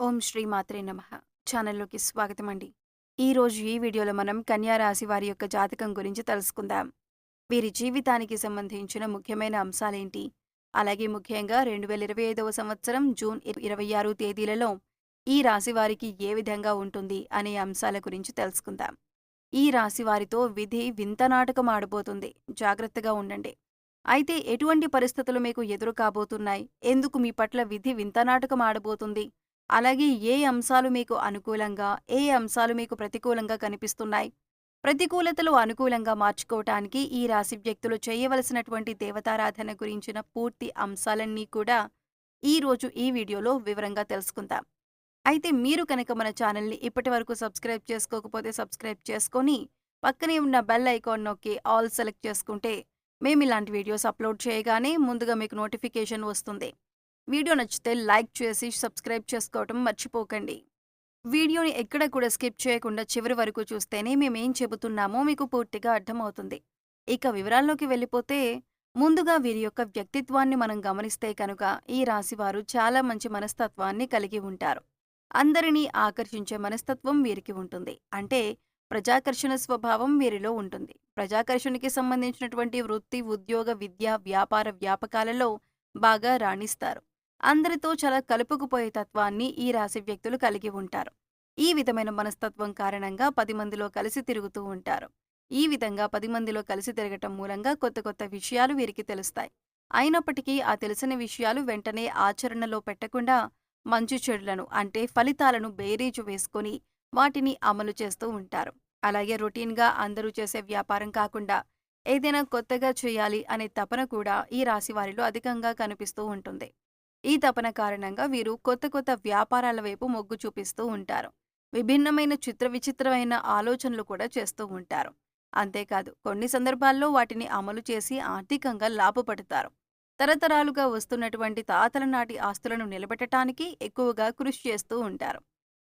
ఓం శ్రీ మాత్రే నమః. ఛానల్‌లోకి స్వాగతమండి. ఈరోజు ఈ వీడియోలో మనం కన్యా రాశి వారి యొక్క జాతకం గురించి తెలుసుకుందాం. వీరి జీవితానికి సంబంధించిన ముఖ్యమైన అంశాలేంటి? అలాగే ముఖ్యంగా 2025వ సంవత్సరం జూన్ 26 తేదీలలో ఈ రాశి వారికి ఏ విధంగా ఉంటుంది అనే అంశాల గురించి తెలుసుకుందాం. ఈ రాశి వారితో విధి వింత నాటకం ఆడబోతుంది. జాగ్రత్తగా ఉండండి. అయితే ఎటువంటి పరిస్థితులు మీకు ఎదురు కాబోతున్నాయి? ఎందుకు మీ పట్ల విధి వింత నాటకం ఆడబోతుంది? అలాగే ఏ అంశాలు మీకు అనుకూలంగా, ఏ అంశాలు మీకు ప్రతికూలంగా కనిపిస్తున్నాయి? ప్రతికూలతలు అనుకూలంగా మార్చుకోవటానికి ఈ రాశి వ్యక్తులు చేయవలసినటువంటి దేవతారాధన గురించిన పూర్తి అంశాలన్నీ కూడా ఈరోజు ఈ వీడియోలో వివరంగా తెలుసుకుందాం. అయితే మీరు కనుక మన ఛానల్‌ని ఇప్పటివరకు సబ్స్క్రైబ్ చేసుకోకపోతే సబ్స్క్రైబ్ చేసుకొని, పక్కనే ఉన్న బెల్ ఐకాన్ నొక్కి ఆల్ సెలెక్ట్ చేసుకుంటే, మేమిలాంటి వీడియోస్ అప్‌లోడ్ చేయగానే ముందుగా మీకు నోటిఫికేషన్ వస్తుంది. వీడియో నచ్చితే లైక్ చేసి సబ్స్క్రైబ్ చేసుకోవటం మర్చిపోకండి. వీడియోని ఎక్కడ కూడా స్కిప్ చేయకుండా చివరి వరకు చూస్తేనే మేమేం చెబుతున్నామో మీకు పూర్తిగా అర్థమవుతుంది. ఇక వివరాల్లోకి వెళ్ళిపోతే, ముందుగా వీరి యొక్క వ్యక్తిత్వాన్ని మనం గమనిస్తే కనుక ఈ రాశివారు చాలా మంచి మనస్తత్వాన్ని కలిగి ఉంటారు. అందరినీ ఆకర్షించే మనస్తత్వం వీరికి ఉంటుంది. అంటే ప్రజాకర్షణ స్వభావం వీరిలో ఉంటుంది. ప్రజాకర్షణకి సంబంధించినటువంటి వృత్తి, ఉద్యోగ, విద్య, వ్యాపార వ్యాపకాలలో బాగా రాణిస్తారు. అందరితో చాలా కలుపుకుపోయే తత్వాన్ని ఈ రాశి వ్యక్తులు కలిగి ఉంటారు. ఈ విధమైన మనస్తత్వం కారణంగా 10 మందిలో కలిసి తిరుగుతూ ఉంటారు. ఈ విధంగా 10 మందిలో కలిసి తిరగటం మూలంగా కొత్త కొత్త విషయాలు వీరికి తెలుస్తాయి. అయినప్పటికీ ఆ తెలిసిన విషయాలు వెంటనే ఆచరణలో పెట్టకుండా మంచి చెడులను అంటే ఫలితాలను బేరీజు వేసుకొని వాటిని అమలు చేస్తూ ఉంటారు. అలాగే రొటీన్‌గా అందరూ చేసే వ్యాపారం కాకుండా ఏదైనా కొత్తగా చేయాలి అనే తపన కూడా ఈ రాశి వారిలో అధికంగా కనిపిస్తూ ఉంటుంది. ఈ తపన కారణంగా వీరు కొత్త కొత్త వ్యాపారాల వైపు మొగ్గు చూపిస్తూ ఉంటారు. విభిన్నమైన విచిత్రమైన ఆలోచనలు కూడా చేస్తూ ఉంటారు. అంతేకాదు కొన్ని సందర్భాల్లో వాటిని అమలు చేసి ఆర్థికంగా లాభపడతారు. తరతరాలుగా వస్తున్నటువంటి తాతల నాటి ఆస్తులను నిలబెట్టటానికి ఎక్కువగా కృషి చేస్తూ ఉంటారు.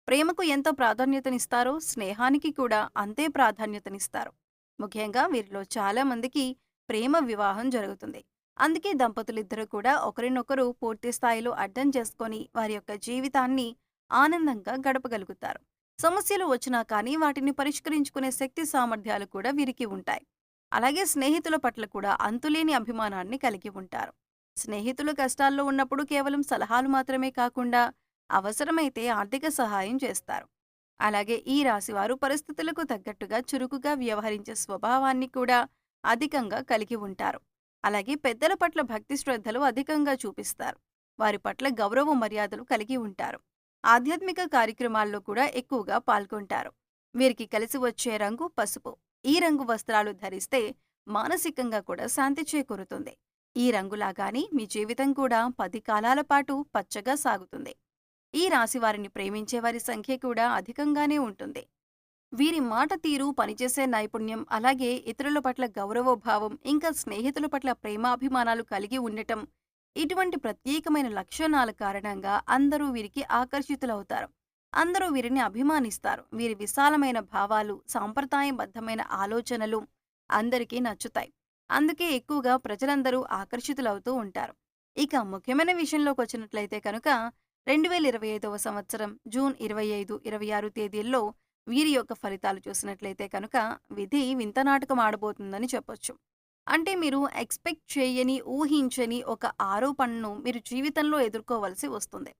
ప్రేమకు ఎంత ప్రాధాన్యతనిస్తారో స్నేహానికి కూడా అంతే ప్రాధాన్యతనిస్తారు. ముఖ్యంగా వీరిలో చాలా మందికి ప్రేమ వివాహం జరుగుతుంది. అందుకే దంపతులిద్దరూ కూడా ఒకరినొకరు పూర్తి స్థాయిలో అర్థం చేసుకొని వారి యొక్క జీవితాన్ని ఆనందంగా గడపగలుగుతారు. సమస్యలు వచ్చినా కానీ వాటిని పరిష్కరించుకునే శక్తి సామర్థ్యాలు కూడా వీరికి ఉంటాయి. అలాగే స్నేహితుల పట్ల కూడా అంతులేని అభిమానాన్ని కలిగి ఉంటారు. స్నేహితులు కష్టాల్లో ఉన్నప్పుడు కేవలం సలహాలు మాత్రమే కాకుండా అవసరమైతే ఆర్థిక సహాయం చేస్తారు. అలాగే ఈ రాశివారు పరిస్థితులకు తగ్గట్టుగా చురుకుగా వ్యవహరించే స్వభావాన్ని కూడా అధికంగా కలిగి ఉంటారు. అలాగే పెద్దల పట్ల భక్తి శ్రద్ధలు అధికంగా చూపిస్తారు. వారి పట్ల గౌరవ మర్యాదలు కలిగి ఉంటారు. ఆధ్యాత్మిక కార్యక్రమాల్లో కూడా ఎక్కువగా పాల్గొంటారు. వీరికి కలిసి వచ్చే రంగు పసుపు. ఈ రంగు వస్త్రాలు ధరిస్తే మానసికంగా కూడా శాంతి చేకూరుతుంది. ఈ రంగులాగానే మీ జీవితం కూడా 10 కాలాల పాటు పచ్చగా సాగుతుంది. ఈ రాశి వారిని ప్రేమించే వారి సంఖ్య కూడా అధికంగానే ఉంటుంది. వీరి మాట తీరు, పనిచేసే నైపుణ్యం, అలాగే ఇతరుల పట్ల గౌరవభావం, ఇంకా స్నేహితుల పట్ల ప్రేమాభిమానాలు కలిగి ఉండటం, ఇటువంటి ప్రత్యేకమైన లక్షణాల కారణంగా అందరూ వీరికి ఆకర్షితులవుతారు. అందరూ వీరిని అభిమానిస్తారు. వీరి విశాలమైన భావాలు, సాంప్రదాయబద్ధమైన ఆలోచనలు అందరికీ నచ్చుతాయి. అందుకే ఎక్కువగా ప్రజలందరూ ఆకర్షితులవుతూ ఉంటారు. ఇక ముఖ్యమైన విషయంలోకి వచ్చినట్లయితే కనుక 2025వ సంవత్సరం జూన్ 25, 26 తేదీల్లో వీరి యొక్క ఫలితాలు చూసినట్లయితే కనుక విధి వింత నాటకం ఆడబోతుందని చెప్పొచ్చు. అంటే మీరు ఎక్స్‌పెక్ట్ చేయని, ఊహించని ఒక ఆరోపణను మీరు జీవితంలో ఎదుర్కోవలసి వస్తుంది.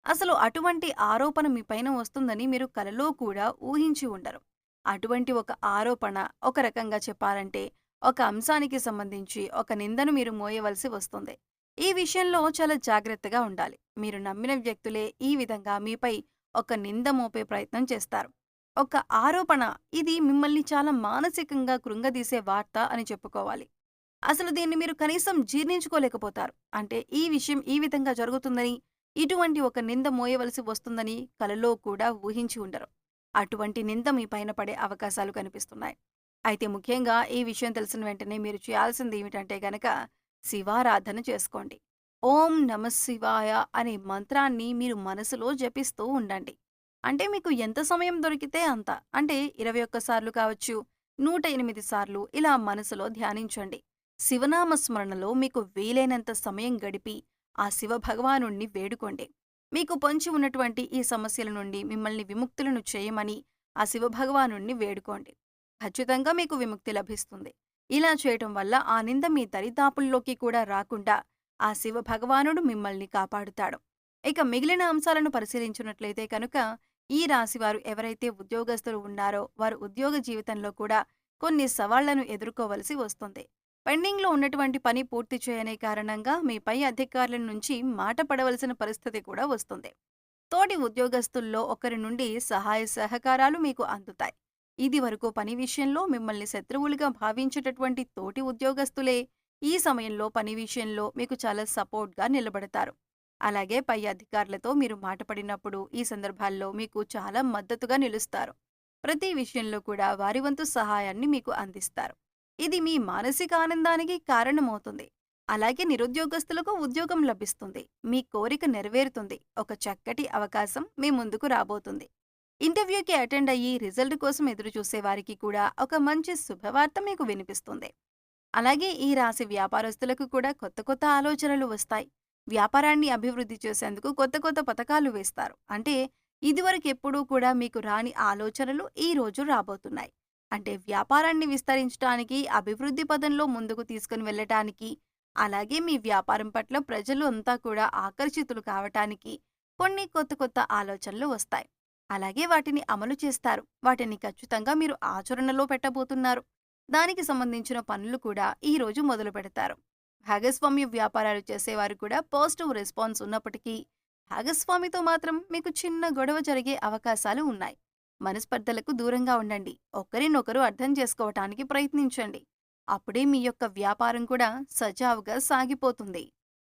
అసలు అటువంటి ఆరోపణ మీ పైన వస్తుందని మీరు కలలో కూడా ఊహించి ఉండరు. అటువంటి ఒక ఆరోపణ ఒక రకంగా చెప్పాలంటే ఒక అంశానికి సంబంధించి ఒక నిందను మీరు మోయవలసి వస్తుంది. ఈ విషయంలో చాలా జాగ్రత్తగా ఉండాలి. మీరు నమ్మిన వ్యక్తులే ఈ విధంగా మీపై ఒక నింద మోపే ప్రయత్నం చేస్తారు. ఒక ఆరోపణ ఇది మిమ్మల్ని చాలా మానసికంగా కృంగదీసే వార్త అని చెప్పుకోవాలి. అసలు దీన్ని మీరు కనీసం జీర్ణించుకోలేకపోతారు. అంటే ఈ విషయం ఈ విధంగా జరుగుతుందని, ఇటువంటి ఒక నింద మోయవలసి వస్తుందని కలలో కూడా ఊహించి ఉండరు. అటువంటి నింద మీ పైన పడే అవకాశాలు కనిపిస్తున్నాయి. అయితే ముఖ్యంగా ఈ విషయం తెలిసిన వెంటనే మీరు చేయాల్సింది ఏమిటంటే గనక శివారాధన చేసుకోండి. ఓం నమః శివాయ అనే మంత్రాన్ని మీరు మనసులో జపిస్తూ ఉండండి. అంటే మీకు ఎంత సమయం దొరికితే అంత. అంటే 21 సార్లు కావచ్చు, 108 సార్లు ఇలా మనసులో ధ్యానించండి. శివనామ స్మరణలో మీకు వీలైనంత సమయం గడిపి ఆ శివ భగవానుణ్ణి వేడుకోండి. మీకు పొంచి ఉన్నటువంటి ఈ సమస్యల నుండి మిమ్మల్ని విముక్తులను చేయమని ఆ శివభగవానుడిని వేడుకోండి. ఖచ్చితంగా మీకు విముక్తి లభిస్తుంది. ఇలా చేయటం వల్ల ఆ నింద మీ దరిదాపుల్లోకి కూడా రాకుండా ఆ శివభగవానుడు మిమ్మల్ని కాపాడుతాడు. ఇక మిగిలిన అంశాలను పరిశీలించినట్లయితే కనుక ఈ రాశివారు ఎవరైతే ఉద్యోగస్తులు ఉన్నారో వారు ఉద్యోగ జీవితంలో కూడా కొన్ని సవాళ్లను ఎదుర్కోవలసి వస్తుంది. పెండింగ్‌లో ఉన్నటువంటి పని పూర్తి చేయని కారణంగా మీ పై అధికారుల నుంచి మాట పడవలసిన పరిస్థితి కూడా వస్తుంది. తోటి ఉద్యోగస్తుల్లో ఒకరి నుండి సహాయ సహకారాలు మీకు అందుతాయి. ఇదివరకు పని విషయంలో మిమ్మల్ని శత్రువులుగా భావించేటటువంటి తోటి ఉద్యోగస్తులే ఈ సమయంలో పని విషయంలో మీకు చాలా సపోర్ట్‌గా నిలబడతారు. అలాగే పై అధికారులతో మీరు మాట పడినప్పుడు ఈ సందర్భాల్లో మీకు చాలా మద్దతుగా నిలుస్తారు. ప్రతి విషయంలో కూడా వారి వంతు సహాయాన్ని మీకు అందిస్తారు. ఇది మీ మానసిక ఆనందానికి కారణమవుతుంది. అలాగే నిరుద్యోగస్తులకు ఉద్యోగం లభిస్తుంది. మీ కోరిక నెరవేరుతుంది. ఒక చక్కటి అవకాశం మీ ముందుకు రాబోతుంది. ఇంటర్వ్యూకి అటెండ్ అయ్యి రిజల్ట్ కోసం ఎదురుచూసే వారికి కూడా ఒక మంచి శుభవార్త మీకు వినిపిస్తుంది. అలాగే ఈ రాశి వ్యాపారస్తులకు కూడా కొత్త కొత్త ఆలోచనలు వస్తాయి. వ్యాపారాన్ని అభివృద్ధి చేసేందుకు కొత్త కొత్త పథకాలు వేస్తారు. అంటే ఇదివరకెప్పుడూ కూడా మీకు రాని ఆలోచనలు ఈ రోజు రాబోతున్నాయి. అంటే వ్యాపారాన్ని విస్తరించడానికి, అభివృద్ధి పదంలో ముందుకు తీసుకుని వెళ్ళటానికి, అలాగే మీ వ్యాపారం పట్ల ప్రజలు అంతా కూడా ఆకర్షితులు కావటానికి కొన్ని కొత్త కొత్త ఆలోచనలు వస్తాయి. అలాగే వాటిని అమలు చేస్తారు. వాటిని ఖచ్చితంగా మీరు ఆచరణలో పెట్టబోతున్నారు. దానికి సంబంధించిన పనులు కూడా ఈ రోజు మొదలుపెడతారు. భాగస్వామ్య వ్యాపారాలు చేసేవారు కూడా పాజిటివ్ రెస్పాన్స్ ఉన్నప్పటికీ, భాగస్వామితో మాత్రం మీకు చిన్న గొడవ జరిగే అవకాశాలు ఉన్నాయి. మనస్పర్ధలకు దూరంగా ఉండండి. ఒకరినొకరు అర్థం చేసుకోవటానికి ప్రయత్నించండి. అప్పుడే మీ యొక్క వ్యాపారం కూడా సజావుగా సాగిపోతుంది.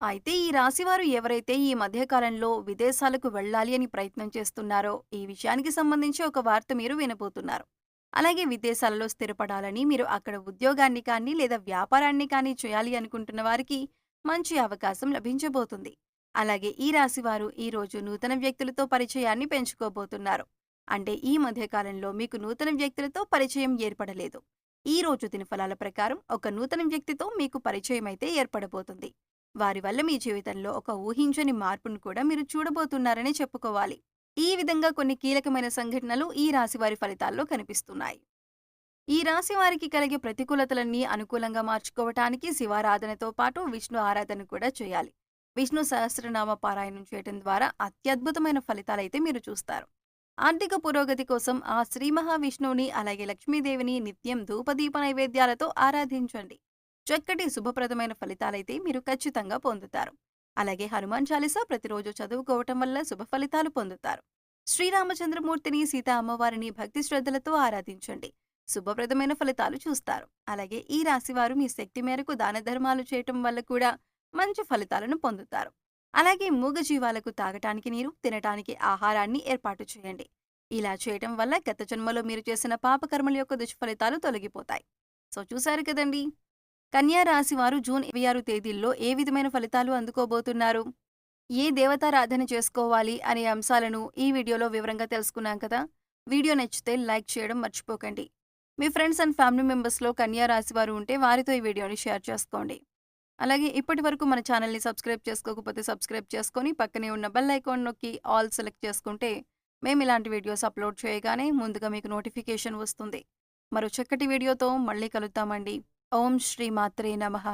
అయితే ఈ రాశివారు ఎవరైతే ఈ మధ్యకాలంలో విదేశాలకు వెళ్ళాలి అని ప్రయత్నం చేస్తున్నారో, ఈ విషయానికి సంబంధించి ఒక వార్త మీరు వినబోతున్నారు. అలాగే విదేశాలలో స్థిరపడాలని, మీరు అక్కడ ఉద్యోగాన్ని కానీ లేదా వ్యాపారాన్ని కానీ చేయాలి అనుకుంటున్న వారికి మంచి అవకాశం లభించబోతుంది. అలాగే ఈ రాశివారు ఈ రోజు నూతన వ్యక్తులతో పరిచయాన్ని పెంచుకోబోతున్నారు. అంటే ఈ మధ్యకాలంలో మీకు నూతన వ్యక్తులతో పరిచయం ఏర్పడలేదు. ఈ రోజు దినఫలాల ప్రకారం ఒక నూతన వ్యక్తితో మీకు పరిచయం అయితే ఏర్పడబోతుంది. వారి వల్ల మీ జీవితంలో ఒక ఊహించని మార్పును కూడా మీరు చూడబోతున్నారని చెప్పుకోవాలి. ఈ విధంగా కొన్ని కీలకమైన సంఘటనలు ఈ రాశివారి ఫలితాల్లో కనిపిస్తున్నాయి. ఈ రాశి వారికి కలిగే ప్రతికూలతలన్నీ అనుకూలంగా మార్చుకోవటానికి శివారాధనతో పాటు విష్ణు ఆరాధన కూడా చేయాలి. విష్ణు సహస్రనామ పారాయణం చేయడం ద్వారా అత్యద్భుతమైన ఫలితాలైతే మీరు చూస్తారు. ఆర్థిక పురోగతి కోసం ఆ శ్రీ మహావిష్ణువుని అలాగే లక్ష్మీదేవిని నిత్యం ధూపదీప నైవేద్యాలతో ఆరాధించండి. చక్కటి శుభప్రదమైన ఫలితాలైతే మీరు ఖచ్చితంగా పొందుతారు. అలాగే హనుమాన్ చాలీసా ప్రతిరోజు చదువుకోవటం వల్ల శుభ ఫలితాలు పొందుతారు. శ్రీరామచంద్రమూర్తిని, సీతా అమ్మవారిని భక్తి శ్రద్ధలతో ఆరాధించండి. శుభప్రదమైన ఫలితాలు చూస్తారు. అలాగే ఈ రాశివారు మీ శక్తి మేరకు దాన ధర్మాలు చేయటం వల్ల కూడా మంచి ఫలితాలను పొందుతారు. అలాగే మూగజీవాలకు తాగటానికి నీరు, తినటానికి ఆహారాన్ని ఏర్పాటు చేయండి. ఇలా చేయటం వల్ల గత జన్మలో మీరు చేసిన పాపకర్మల యొక్క దుష్ఫలితాలు తొలగిపోతాయి. సో చూశారు కదండి, కన్యా రాశి వారు జూన్ 26 తేదీల్లో ఏ విధమైన ఫలితాలు అందుకోబోతున్నారు, ఏ దేవతారాధన చేసుకోవాలి అనే అంశాలను ఈ వీడియోలో వివరంగా తెలుసుకున్నాం కదా. వీడియో నచ్చితే లైక్ చేయడం మర్చిపోకండి. మీ ఫ్రెండ్స్ అండ్ ఫ్యామిలీ మెంబర్స్లో కన్యా రాశి వారు ఉంటే వారితో ఈ వీడియోని షేర్ చేసుకోండి. అలాగే ఇప్పటి వరకు మన ఛానల్ని సబ్స్క్రైబ్ చేసుకోకపోతే సబ్స్క్రైబ్ చేసుకొని పక్కనే ఉన్న బెల్ ఐకాన్ నొక్కి ఆల్ సెలెక్ట్ చేసుకుంటే మేము ఇలాంటి వీడియోస్ అప్లోడ్ చేయగానే ముందుగా మీకు నోటిఫికేషన్ వస్తుంది. మరో చక్కటి వీడియోతో మళ్ళీ కలుద్దామండి. ఓం శ్రీ మాత్రే నమః.